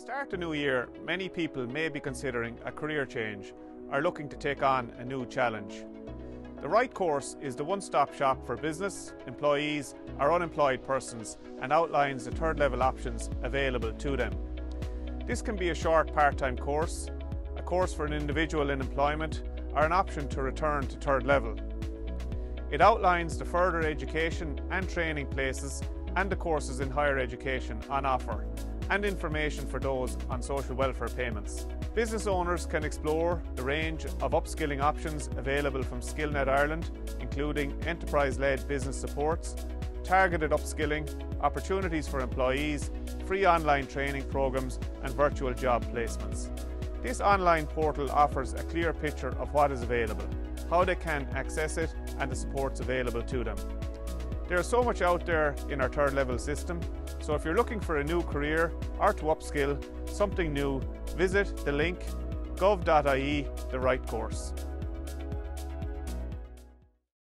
start the new year, many people may be considering a career change or looking to take on a new challenge. The Right Course is the one-stop shop for business, employees or unemployed persons and outlines the third level options available to them. This can be a short part-time course, a course for an individual in employment or an option to return to third level. It outlines the further education and training places and the courses in higher education on offer, and information for those on social welfare payments. Business owners can explore the range of upskilling options available from SkillNet Ireland, including enterprise-led business supports, targeted upskilling, opportunities for employees, free online training programs and virtual job placements. This online portal offers a clear picture of what is available, how they can access it and the supports available to them. There is so much out there in our third level system, so if you're looking for a new career or to upskill something new, visit the link gov.ie, the right course.